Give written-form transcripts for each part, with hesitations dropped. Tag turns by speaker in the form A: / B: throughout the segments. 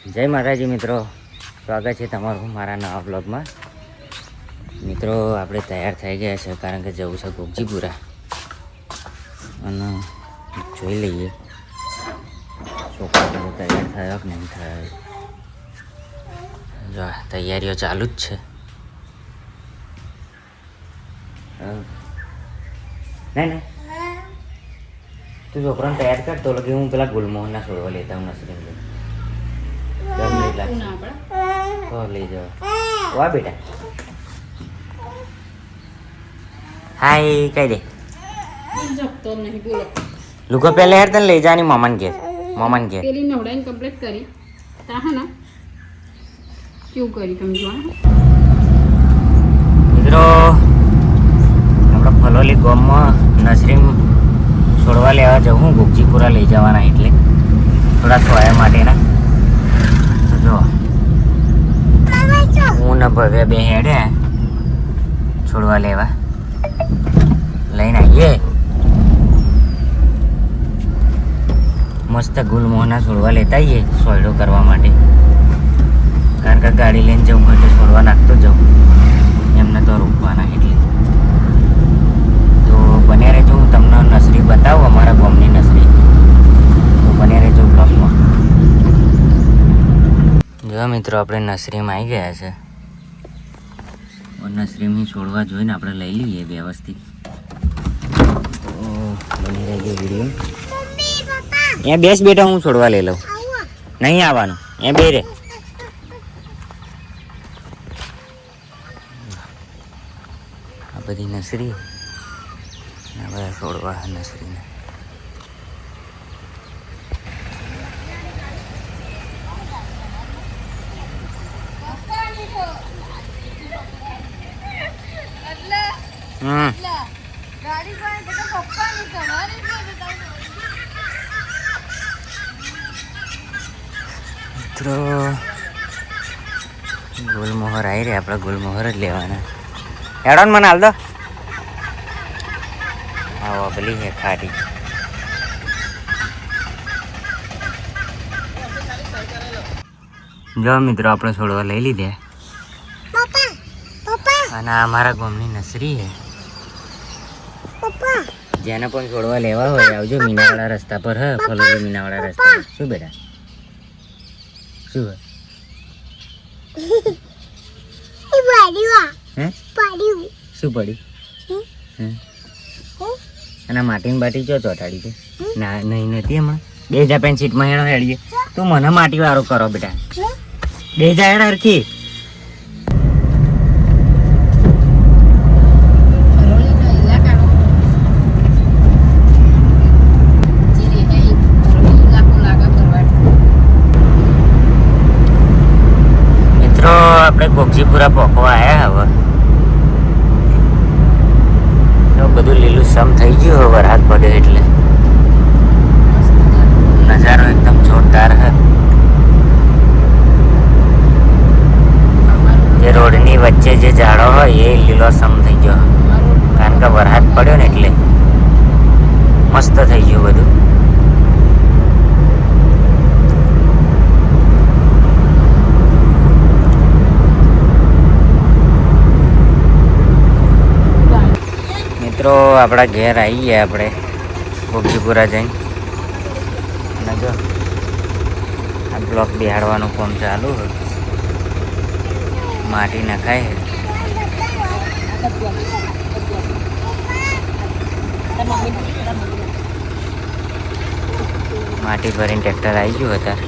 A: જય માતાજી મિત્રો, સ્વાગત છે તમારું મારા નવા બ્લોગમાં. મિત્રો આપણે તૈયાર થઈ ગયા છે કારણ કે જવું છે ગોગજીપુરા અને જોઈ લઈએ છોકરા બધો તૈયાર થયો કે નહીં થયો. જો તૈયારીઓ ચાલુ જ છે. નહીં તું છોકરાને તૈયાર કર તો લગી હું પેલા ગુલમોહનના છોડવા લેતા હું નસરી લઈ તો લઈ જાઓ. વાહ બેટા, હાય કહી દે. લુકો પહેલે હેર તને લઈ જવાની મામાને ઘેર.
B: પેલી નવડાઈને કમ્પ્લીટ કરી તા હે ને કેવું કરી તમે જો
A: મિત્રો આપણા ફલોલી ગામમાં નસરીમ છોડવા લેવા જવું, ગોગજીપુરા લઈ જવાના એટલે થોડા સોયા માટેના. તો જો હું ને ભવ્ય બે હેડે છોડવા લેવા લઈને આવીએ. મસ્ત ગુલમોહના છોડવા લેતા આવીએ સોયડો કરવા માટે, કારણ કે ગાડી લઈને જવું એટલે છોડવા નાખતો જાઉં, એમને તો રોકવાના એટલે. તો બને રહેજો, હું તમને નસરી બતાવું, અમારા ગામની નસરી. તો બને રહેજો બ્લોગમાં. જો મિત્રો આપણે નસરીમાં આવી ગયા છે. નસરીમની છોડવા જોઈને આપણે લઈ લઈએ વ્યવસ્થિત. તો બની રહેજો વિડીયો. અહીંયા બેસ બેટા, હું છોડવા લઈ લઉં. નહીં આવવાનું, અહીંયા બે રે. આ બધી નસરી, આ બધા છોડવા નસરીને. મિત્રો ગુલમોહર આવી રહ્યા, આપણે ગુલમોહર જ લેવાના. હેડોન મને હાલ દો. આવો પેલી છે ખાટી. જો મિત્રો આપણે છોડવા લઈ લીધે અને આ અમારા ગામની નસરી છે. જેને પણ છોડવા લેવા હોય આવજો, મીનાવાળા રસ્તા પર હ, ફલોલી મીનાવાળા રસ્તા પર. શું બેટા, શું શું પડ્યું? અને માટીની બાટી ચો ચોટાડી છે? ના નહીં નથી હમણાં. બે જા પેન સીટમાં હેડો હેડીએ. તું મને માટી વાળો કરો બેટા. બે જા હેડ હરખી. આપણે ગોગજીપુરા પહોંચવા આવ્યા. હવે બધું લીલું સમ થઈ ગયું. હવે વરસાદ પડ્યો એટલે નજારો એકદમ જોરદાર છે. જે રોડની વચ્ચે જે ઝાડો હોય એ લીલો સમ થઈ ગયો, કારણ કે વરસાદ પડ્યો ને એટલે મસ્ત થઈ ગયું બધું. મિત્રો આપણા ઘેર આવી ગયા આપણે ગોગજીપુરા જઈને. અને જો આ બ્લોક બિહાડવાનું કામ ચાલુ હોય, માટી નખાય છે. માટી ભરીને ટ્રેક્ટર આવી ગયું હતા.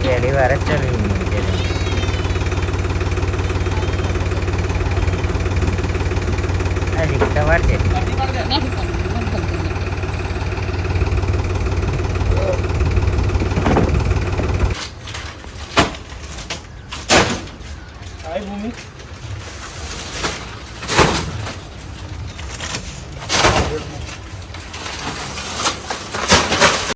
A: પહેલી વાર જ ચલાવી આ રિક્ષા સવાર છે
B: નથી કરતી, નથી કરતી.
C: હાય ભૂમિ